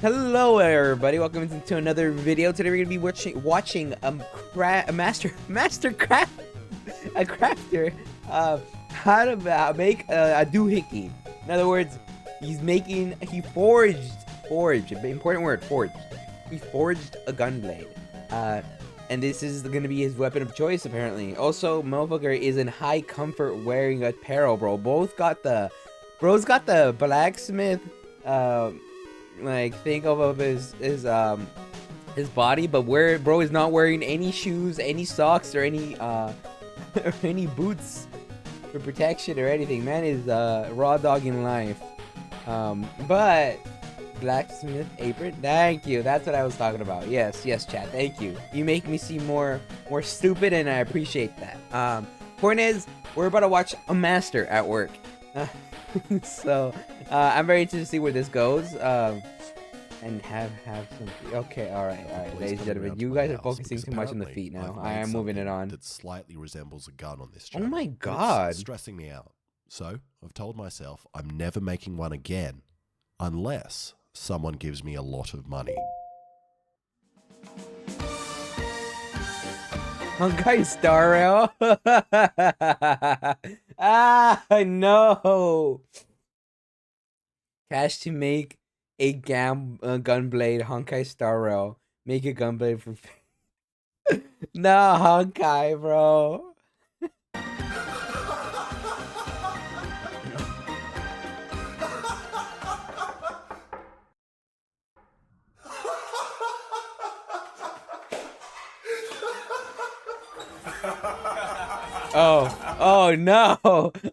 Hello everybody, welcome to another video. Today we're gonna be watching a crafter how to make a doohickey. In other words, he forged, important word, forged. He forged a gun blade. And this is gonna be his weapon of choice apparently. Also, motherfucker is in high comfort wearing apparel, bro. Bro's got the blacksmith like think of his body, but bro is not wearing any shoes, any socks, or any or any boots for protection or anything. Man is raw dogging life. But blacksmith apron, thank you, that's what I was talking about. Yes chat, thank you. You make me seem more stupid, and I appreciate that. Point is, we're about to watch a master at work. So I'm very interested to see where this goes, and have some. Okay, all right, ladies and gentlemen, you guys are focusing too much on the feet now. I am moving it on. That slightly resembles a gun on this channel. Oh my god, it's stressing me out. So I've told myself I'm never making one again, unless someone gives me a lot of money. Honkai Star Rail. Ah, no. Cash to make a gunblade. Honkai Star Rail. Make a gunblade for. No, Honkai, bro. Oh no!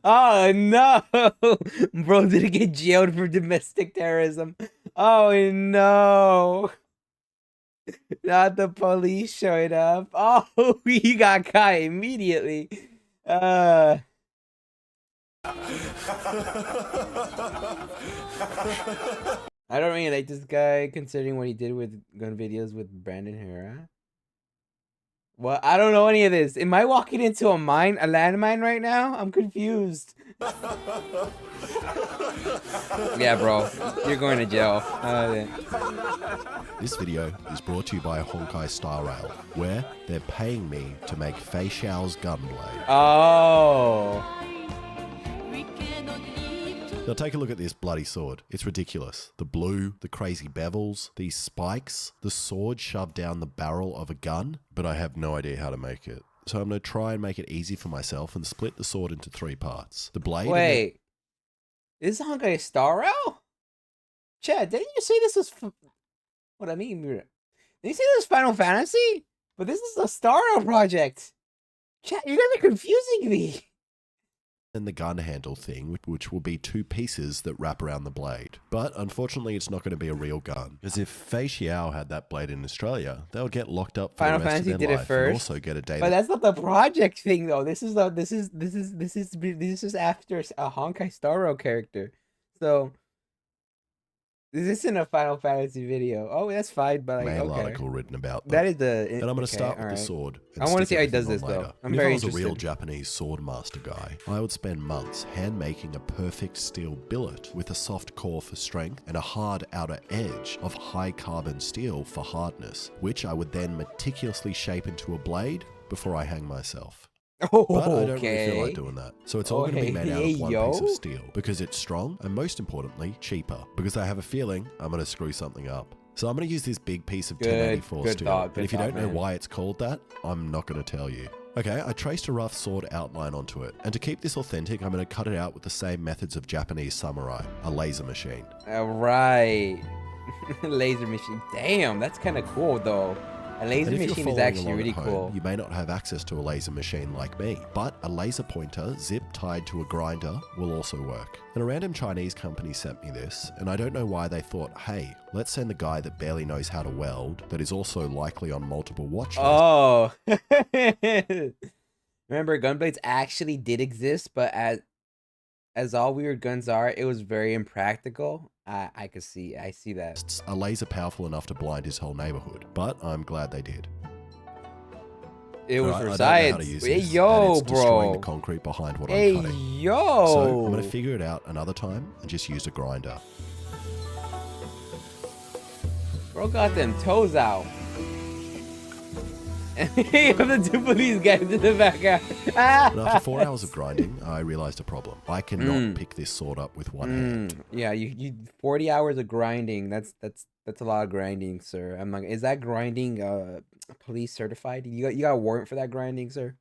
Oh no! Bro didn't get jailed for domestic terrorism. Oh no! Not the police showing up. Oh, he got caught immediately. I don't really like this guy considering what he did with gun videos with Brandon Hera. Well, I don't know any of this. Am I walking into a landmine right now? I'm confused. Yeah, bro. You're going to jail. This video is brought to you by Honkai Star Rail, where they're paying me to make Fei Xiao's gunblade. Oh. Now take a look at this bloody sword. It's ridiculous. The blue, the crazy bevels, these spikes, the sword shoved down the barrel of a gun, but I have no idea how to make it. So I'm going to try and make it easy for myself and split the sword into 3 parts. The blade... Wait. Is this Honkai Star Rail? Chad, didn't you say this was... What I mean? Did you say this was Final Fantasy? But this is a Star Rail project. Chad, you guys are confusing me. And the gun handle thing, which will be 2 pieces that wrap around the blade. But unfortunately, it's not going to be a real gun. Because if Fei Xiao had that blade in Australia, they would get locked up for Final the rest Fantasy of their did it life first, and also get a day. But that's not the project thing, though. This is after a Honkai Star Rail character. So this isn't a Final Fantasy video. Oh, that's fine, but like, mail okay. article written about them. That is the. And I'm going to start with the sword. I want to see how he does this though. I'm very interested. If I was a real Japanese sword master guy, I would spend months hand making a perfect steel billet with a soft core for strength and a hard outer edge of high carbon steel for hardness, which I would then meticulously shape into a blade before I hang myself. Oh, but I don't really feel like doing that. So it's all going to be made out of one piece of steel because it's strong and most importantly, cheaper. Because I have a feeling I'm going to screw something up. So I'm going to use this big piece of 1084 steel. But if you don't know why it's called that, I'm not going to tell you. Okay, I traced a rough sword outline onto it. And to keep this authentic, I'm going to cut it out with the same methods of Japanese samurai, a laser machine. Alright. Laser machine. Damn, that's kind of cool though. A laser machine is actually really cool. You may not have access to a laser machine like me, but a laser pointer zip tied to a grinder will also work. And a random Chinese company sent me this, and I don't know why they thought, hey, let's send the guy that barely knows how to weld, that is also likely on multiple watch lists. Oh. Remember, gunblades actually did exist, but as all weird guns are, it was very impractical. I see that. A laser powerful enough to blind his whole neighborhood, but I'm glad they did. It was for science. Hey, yo, bro. Destroying the concrete behind what I'm cutting. Hey, yo. So I'm going to figure it out another time and just use a grinder. Bro got them toes out. You have the two police guys in the background. And after 4 hours of grinding, I realized a problem. I cannot pick this sword up with one hand. Yeah, you 40 hours of grinding. That's a lot of grinding, sir. I'm like, is that grinding police certified? You got a warrant for that grinding, sir?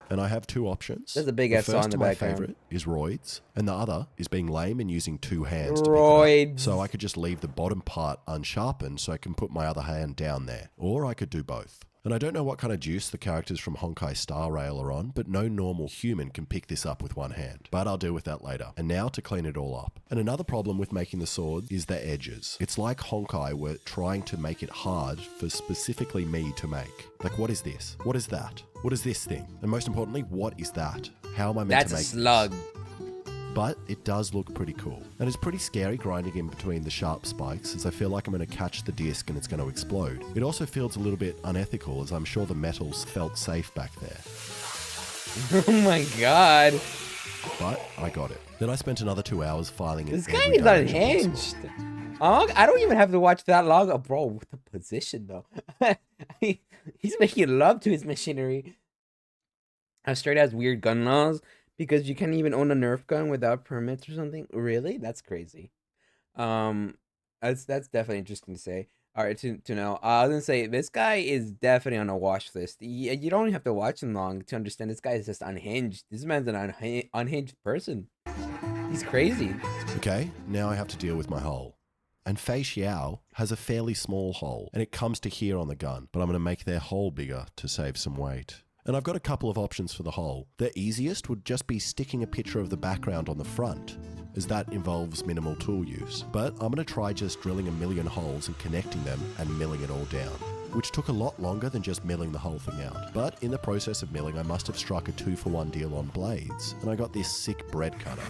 And I have two options. There's a big ass saw in the background. My favorite is roids, and the other is being lame and using two hands roids. To pick it up. So I could just leave the bottom part unsharpened so I can put my other hand down there. Or I could do both. And I don't know what kind of juice the characters from Honkai Star Rail are on, but no normal human can pick this up with one hand. But I'll deal with that later. And now to clean it all up. And another problem with making the sword is the edges. It's like Honkai were trying to make it hard for specifically me to make. Like, what is this? What is that? What is this thing? And most importantly, what is that? How am I meant to make That's a slug. This? But it does look pretty cool. And it's pretty scary grinding in between the sharp spikes, as I feel like I'm going to catch the disc and it's going to explode. It also feels a little bit unethical, as I'm sure the metals felt safe back there. Oh my god. But I got it. Then I spent another 2 hours filing it. This guy is unhinged. I don't even have to watch that long. Oh, bro, with the position though. He's making love to his machinery. Australia has weird gun laws. Because you can't even own a Nerf gun without permits or something. Really? That's crazy. That's definitely interesting to say. All right, to know. I was gonna say this guy is definitely on a watch list. You don't have to watch him long to understand this guy is just unhinged. This man's an unhinged person. He's crazy. Okay, now I have to deal with my hole. And Fei Xiao has a fairly small hole, and it comes to here on the gun. But I'm gonna make their hole bigger to save some weight. And I've got a couple of options for the hole. The easiest would just be sticking a picture of the background on the front, as that involves minimal tool use. But I'm going to try just drilling a million holes and connecting them and milling it all down, which took a lot longer than just milling the whole thing out. But in the process of milling, I must have struck a 2-for-1 deal on blades, and I got this sick bread cutter.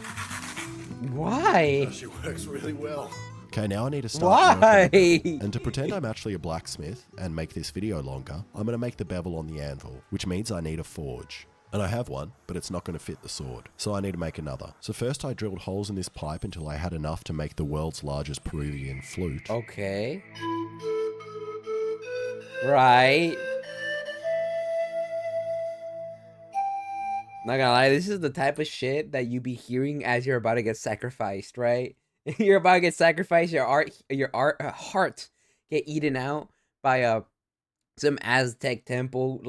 Why? She works really well. Okay, now I need to start. Why? And to pretend I'm actually a blacksmith and make this video longer, I'm going to make the bevel on the anvil, which means I need a forge. And I have one, but it's not going to fit the sword. So I need to make another. So first I drilled holes in this pipe until I had enough to make the world's largest Peruvian flute. Okay. Right. Not gonna lie, this is the type of shit that you be hearing as you're about to get sacrificed, right? You're about to get sacrificed, your heart get eaten out by some Aztec temple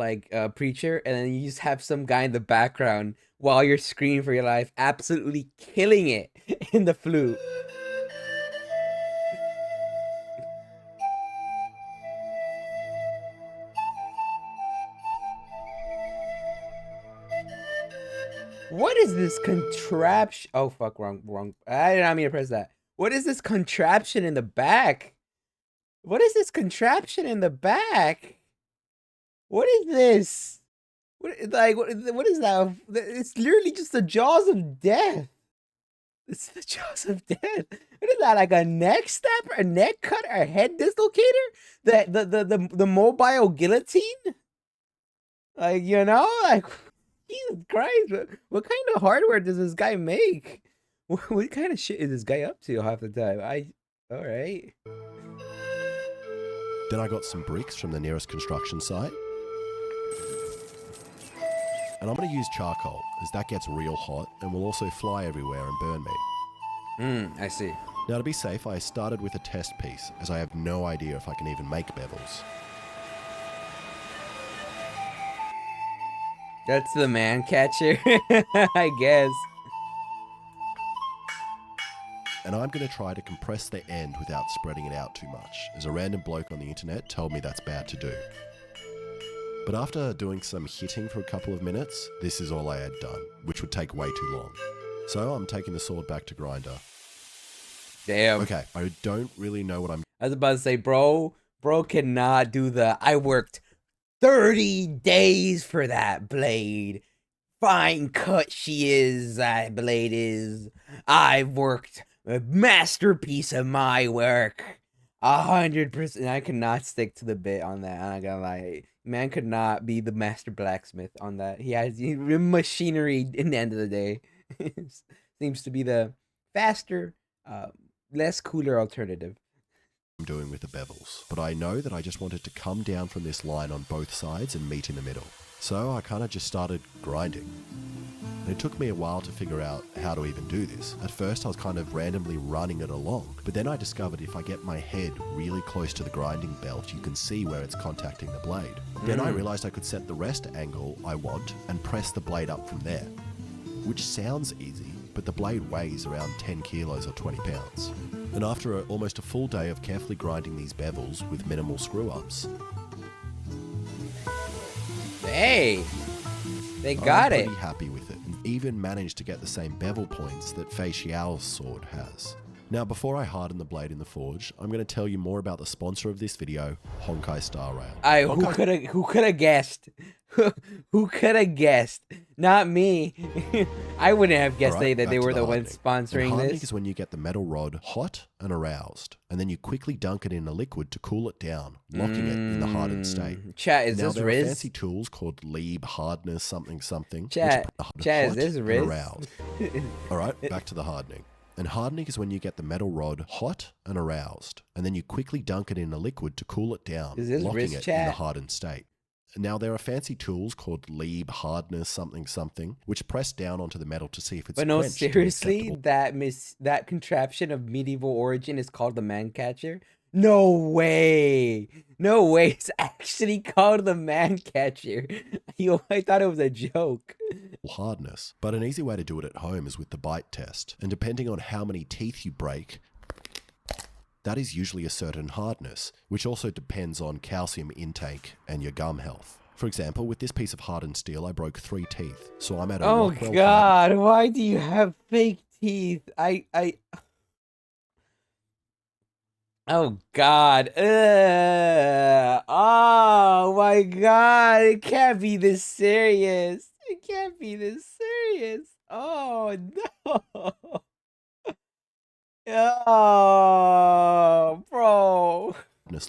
preacher, and then you just have some guy in the background while you're screaming for your life, absolutely killing it in the flute. What is this contraption? Oh, fuck, wrong. I did not mean to press that. What is this contraption in the back? What is this contraption in the back? What is this? What is that? It's literally just the jaws of death. It's the jaws of death. What is that? Like a neck snapper, a neck cutter, a head dislocator? The mobile guillotine? Like, you know, like, Jesus Christ, what kind of hardware does this guy make? What kind of shit is this guy up to half the time? All right. Then I got some bricks from the nearest construction site. And I'm going to use charcoal, as that gets real hot and will also fly everywhere and burn me. I see. Now to be safe, I started with a test piece, as I have no idea if I can even make bevels. That's the man catcher, I guess. And I'm going to try to compress the end without spreading it out too much, as a random bloke on the internet told me that's bad to do. But after doing some hitting for a couple of minutes, this is all I had done, which would take way too long. So I'm taking the sword back to grinder. Damn. Okay, I don't really know what I'm... I was about to say, bro cannot do the, I worked 30 days for that blade. Fine cut she is, that blade is. I've worked a masterpiece of my work. 100%. I cannot stick to the bit on that. I'm not gonna lie. Man could not be the master blacksmith on that. He has machinery in the end of the day. Seems to be the faster, less cooler alternative. I'm doing with the bevels, but I know that I just wanted to come down from this line on both sides and meet in the middle. So I kind of just started grinding. And it took me a while to figure out how to even do this. At first I was kind of randomly running it along, but then I discovered if I get my head really close to the grinding belt, you can see where it's contacting the blade. Then I realized I could set the rest angle I want and press the blade up from there. Which sounds easy, but the blade weighs around 10 kilos or 20 pounds. And after almost a full day of carefully grinding these bevels with minimal screw-ups, hey, they got it. I'm pretty happy with it, and even managed to get the same bevel points that Fei Xiao's sword has. Now, before I harden the blade in the forge, I'm going to tell you more about the sponsor of this video, Honkai Star Rail. Who could have guessed? Who could have guessed? Not me. I wouldn't have guessed that they were the ones sponsoring hardening this. Is when you get the metal rod hot and aroused, and then you quickly dunk it in a liquid to cool it down, locking it in the hardened state. Chat, is now, this there Riz? are fancy tools called Lieb hardness something something. Chat, is this Riz? Aroused. All right, back to the hardening. And hardening is when you get the metal rod hot and aroused, and then you quickly dunk it in a liquid to cool it down, locking it in the hardened state. Now, there are fancy tools called Lieb hardness something something, which press down onto the metal to see if it's But no, seriously, that contraption of medieval origin is called the man catcher? No way! No way! It's actually called the man catcher. I thought it was a joke. Hardness. But an easy way to do it at home is with the bite test. And depending on how many teeth you break, that is usually a certain hardness, which also depends on calcium intake and your gum health. For example, with this piece of hardened steel, I broke 3 teeth, so I'm at a Oh God, why do you have fake teeth? Oh God. Oh my God, it can't be this serious. It can't be this serious. Oh no. Oh, bro.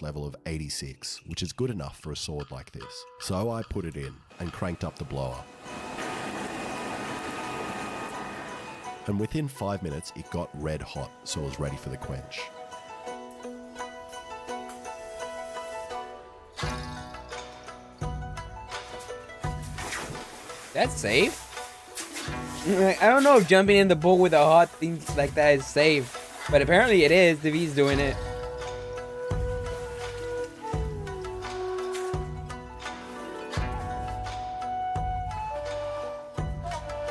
Level of 86, which is good enough for a sword like this. So I put it in and cranked up the blower. And within 5 minutes, it got red hot, so it was ready for the quench. That's safe. I don't know if jumping in the pool with a hot thing like that is safe, but apparently it is if he's doing it.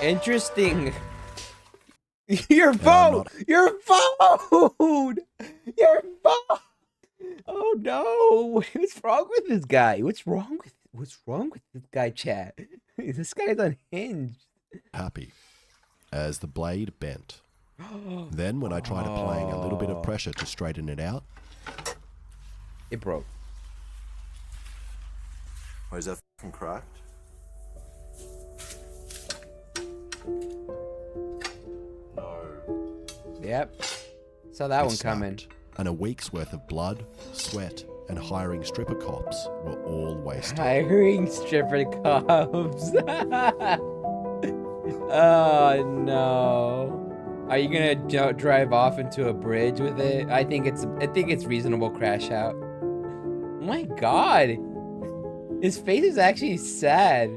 Interesting. Your phone! Your phone! Your phone! Oh no! What's wrong with this guy? What's wrong with this guy, chat? This guy's unhinged. Happy as the blade bent. Then when I tried applying a little bit of pressure to straighten it out, it broke. Oh, is that fucking cracked? Yep. Saw that one coming. And a week's worth of blood, sweat, and hiring stripper cops were all wasted. Hiring stripper cops. Oh no. Are you gonna drive off into a bridge with it? I think it's reasonable crash out. Oh my God. His face is actually sad.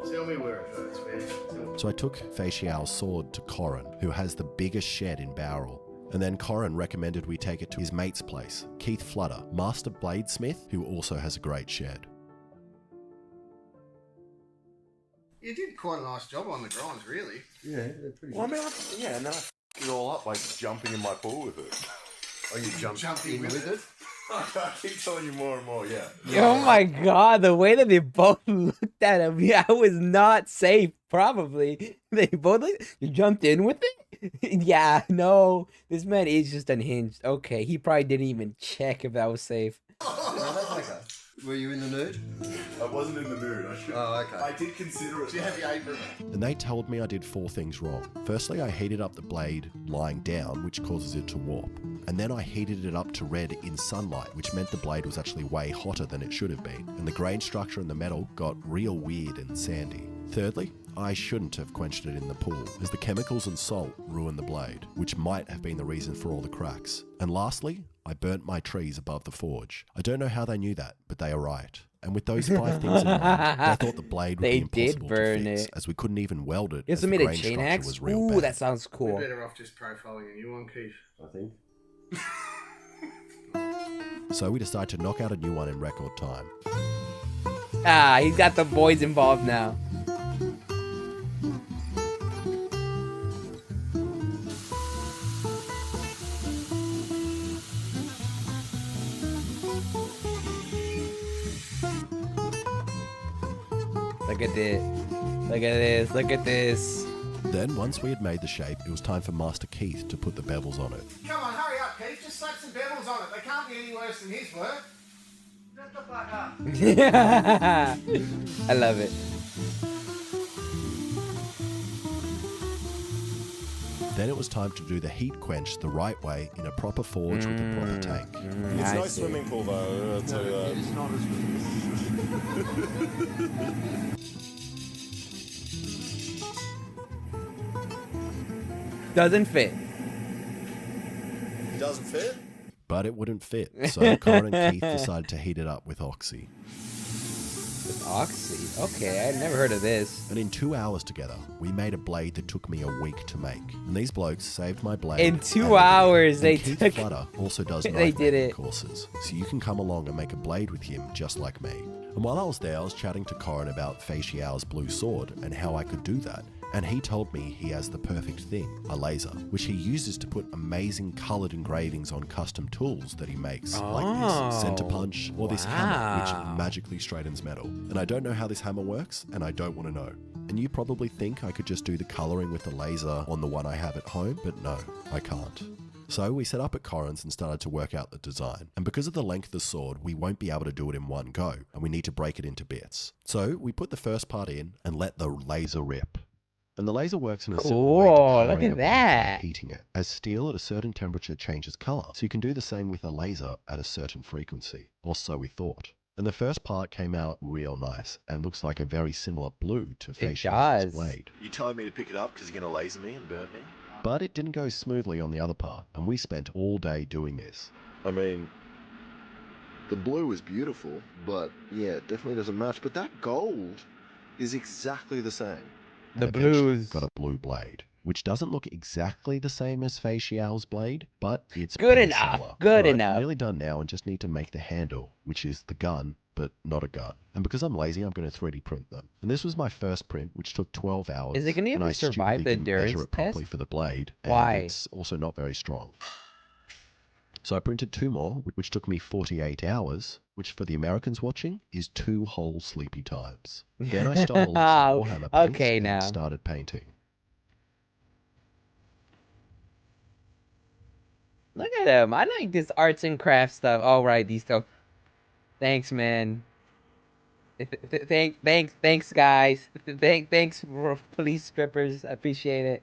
Tell me where it hurts, man. So I took Fei Xiao's sword to Corin, who has the biggest shed in Bowral. And then Corin recommended we take it to his mate's place, Keith Flutter, master bladesmith, who also has a great shed. You did quite a nice job on the grinds, really. Yeah, they're pretty good. Well, I mean, and then I f***ed it all up by jumping in my pool with it. Oh, you jumped in with it? I keep telling you more and more, yeah. Oh my God, the way that they both looked at him, yeah, I was not safe, probably. They both, you jumped in with it? Yeah, no, this man is just unhinged. Okay, he probably didn't even check if that was safe. Were you in the nude? I wasn't in the mood. Okay. I did consider it. Do you have your apron? And they told me I did 4 things wrong. Firstly, I heated up the blade lying down, which causes it to warp. And then I heated it up to red in sunlight, which meant the blade was actually way hotter than it should have been. And the grain structure in the metal got real weird and sandy. Thirdly, I shouldn't have quenched it in the pool, as the chemicals and salt ruined the blade, which might have been the reason for all the cracks. And lastly, I burnt my trees above the forge. I don't know how they knew that, but they are right. And with those 5 things in mind, they thought the blade would be impossible to fix, as we couldn't even weld it, as the made a grain chain structure axe? was real Ooh, bad. that sounds cool. We're better off just profiling a new one, Keith. I think. So we decided to knock out a new one in record time. Ah, he's got the boys involved now. Look at this. Look at this. Look at this. Then, once we had made the shape, it was time for Master Keith to put the bevels on it. Come on, hurry up, Keith. Just slap some bevels on it. They can't be any worse than his work. Shut the fuck up. I love it. Then it was time to do the heat quench the right way in a proper forge with a proper tank. It's no swimming pool though, I'll tell you that. It's not as Doesn't fit. It doesn't fit? But it wouldn't fit, so Corin and Keith decided to heat it up with Oxy. With Oxy? Okay, I'd never heard of this. And in 2 hours together, we made a blade that took me a week to make. And these blokes saved my blade. In 2 hours, they Keith took... Flutter also does They knife did making it. courses, so you can come along and make a blade with him just like me. And while I was there, I was chatting to Corin about Fei Xiao's blue sword and how I could do that. And he told me he has the perfect thing, a laser, which he uses to put amazing coloured engravings on custom tools that he makes, like this center punch or this hammer, which magically straightens metal. And I don't know how this hammer works, and I don't want to know. And you probably think I could just do the colouring with the laser on the one I have at home, but no, I can't. So we set up at Corin's and started to work out the design. And because of the length of the sword, we won't be able to do it in one go, and we need to break it into bits. So we put the first part in and let the laser rip. And the laser works in a simple way to Cool, look powering at it by that. heating it, as steel at a certain temperature changes color. So you can do the same with a laser at a certain frequency, or so we thought. And the first part came out real nice and looks like a very similar blue to Fei Xiao's blade. You telling me to pick it up because you're going to laser me and burn me? But it didn't go smoothly on the other part, and we spent all day doing this. I mean, the blue is beautiful, but yeah, it definitely doesn't match. But that gold is exactly the same. The And eventually blues. got a blue blade, which doesn't look exactly the same as Fei Xiao's blade, but it's Good pretty enough, similar. good Right, enough. Nearly done now, and just need to make the handle, which is the gun, but not a gun. And because I'm lazy, I'm going to 3D print them. And this was my first print, which took 12 hours. Is it gonna and ever I survive stupidly the didn't measure endurance it properly test? for the blade. And Why? it's also not very strong. So I printed 2 more, which took me 48 hours, which for the Americans watching is 2 whole sleepy times. Then I stole some Warhammer paints Okay, and now. started painting. Look at him. I like this arts and crafts stuff. All right, these stuff. Thanks, man. Thanks, guys. Thanks, police strippers. I appreciate it.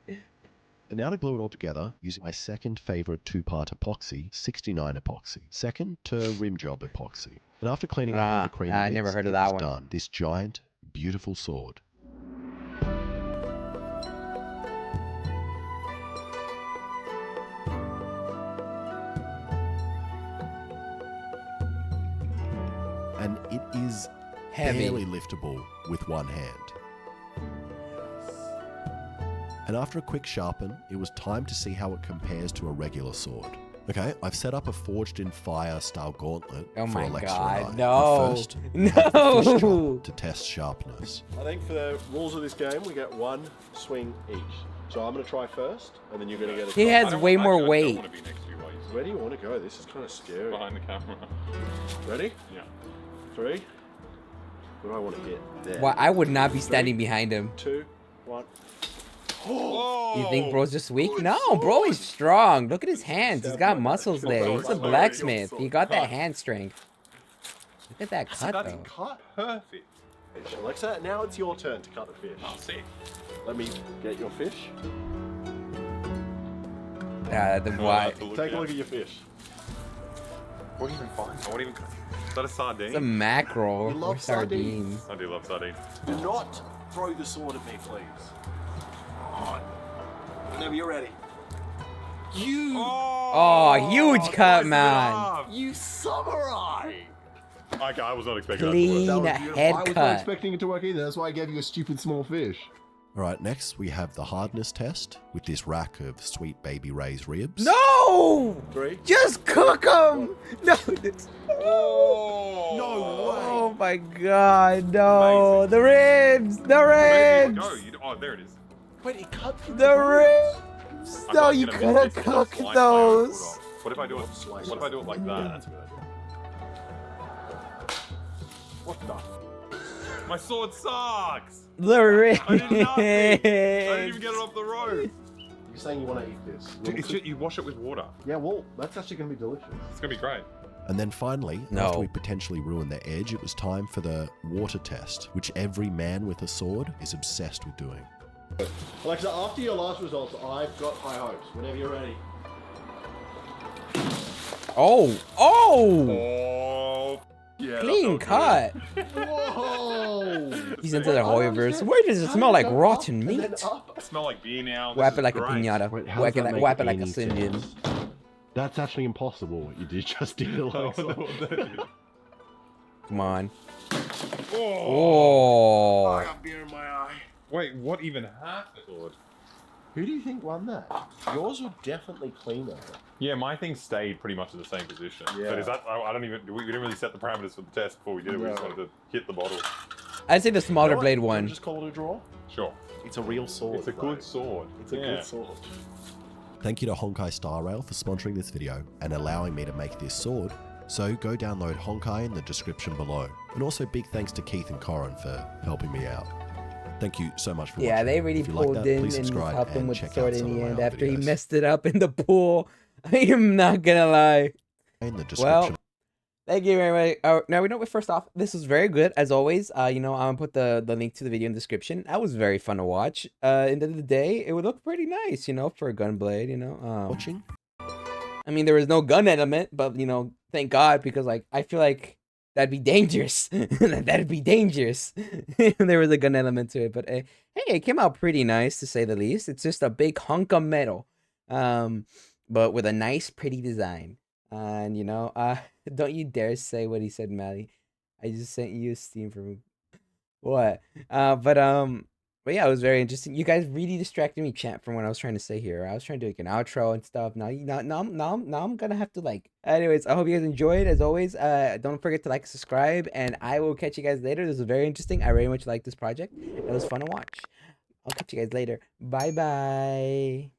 And now to glue it all together using my second favorite 2-part epoxy, 69 epoxy. Second to rim job epoxy. And after cleaning up all the cream I never heard of that one. done. This giant, beautiful sword. And it is Heavy. barely liftable with one hand. And after a quick sharpen, it was time to see how it compares to a regular sword. Okay, I've set up a forged in fire style gauntlet Oh for my Alexa God, and I. no. But first, we have the fish No. chop to test sharpness. I think for the rules of this game, we get 1 swing each. So I'm going to try first, and then you're going to get a He try. has way more weight. want to be next to you while you Where do you want to go? This is kind of scary. behind the camera. Ready? Yeah. 3. What do I want to hit? There. Well, I would not be standing behind him. 2, 1. You think bro's just weak? No, bro is strong. Look at his hands. He's got muscles there. He's a blacksmith. He got that hand strength. Look at that cut, That's though. cut. Perfect. Alexa, now it's your turn to cut the fish. I'll see. Let me get your fish. The why? Take a look at your fish. What even fine? I won't even. Is that a sardine? It's a mackerel You love or sardines. I do love sardines. Do not Throw the sword at me, please. Whenever you're ready. You! Oh, huge cut, man. You samurai! Okay, I was not expecting Clean that head I was not cut. expecting it to work either. That's why I gave you a stupid small fish. All right, next we have the hardness test with this rack of Sweet Baby Ray's ribs. No! 3. Just cook them! No! Oh! No way! Oh my god, no! Amazing. The ribs! The Where ribs! did it go? Oh, there it is. Wait, it cut through The ribs! I'm No, not you gonna could miss have this if I cooked slice my own foot those. off. What if I do it? What if I do it like Yeah, that? that's a good idea. What the? My sword sucks. The ribs! I did nothing. I didn't even get it off the rope. You're saying you want to eat this? Dude, it's just, you wash it with water. Yeah, well, that's actually going to be delicious. It's gonna be great. And then finally, No. after we potentially ruined their edge, it was time for the water test, which every man with a sword is obsessed with doing. Alexa, after your last results, I've got high hopes. Whenever you're ready. Oh! Oh! Oh, yeah. Clean cut! Whoa! He's into the Hoyverse. Where does it smell like rotten meat? I smell like beer now. Wrap This it like is a great. piñata. Wait, how Whack does it that like, make wrap it like a any Sinjin. sense? That's actually impossible what you did just did. Come on. Oh. Oh! I got beer in my eye. Wait, what even happened? Who do you think won that? Yours were definitely cleaner. Yeah, my thing stayed pretty much in the same position. Yeah. But is that? I don't even. We didn't really set the parameters for the test before we did it. We just No. wanted to hit the bottle. I'd say the smaller You know what? blade You wanna one. Just call it a draw. Sure. It's a real sword. It's a though. good sword. It's a Yeah. good sword. Thank you to Honkai Star Rail for sponsoring this video and allowing me to make this sword. So go download Honkai in the description below. And also big thanks to Keith and Corin for helping me out. Thank you so much for watching. Yeah, they really If you like pulled that, in please and subscribe helped him and with the check sword out in some the of my end other after he videos. messed it up in the pool. I'm not gonna lie. In the description. Well, thank you very much. Now we know. First off, this was very good as always. You know, I'm gonna put the link to the video in the description. That was very fun to watch. End of the day, it would look pretty nice, you know, for a gunblade. You know, watching. I mean, there was no gun element, but you know, thank God, because like I feel like that'd be dangerous. That'd be dangerous if there was a gun element to it. But hey, it came out pretty nice to say the least. It's just a big hunk of metal, but with a nice, pretty design. And you know, don't you dare say what he said, Mally. I just sent you a Steam for what? But yeah, it was very interesting. You guys really distracted me, chat, from what I was trying to say here. I was trying to do like an outro and stuff. Now I'm gonna have to like. Anyways, I hope you guys enjoyed. As always, don't forget to like and subscribe, and I will catch you guys later. This was very interesting. I very much like this project. It was fun to watch. I'll catch you guys later. Bye bye.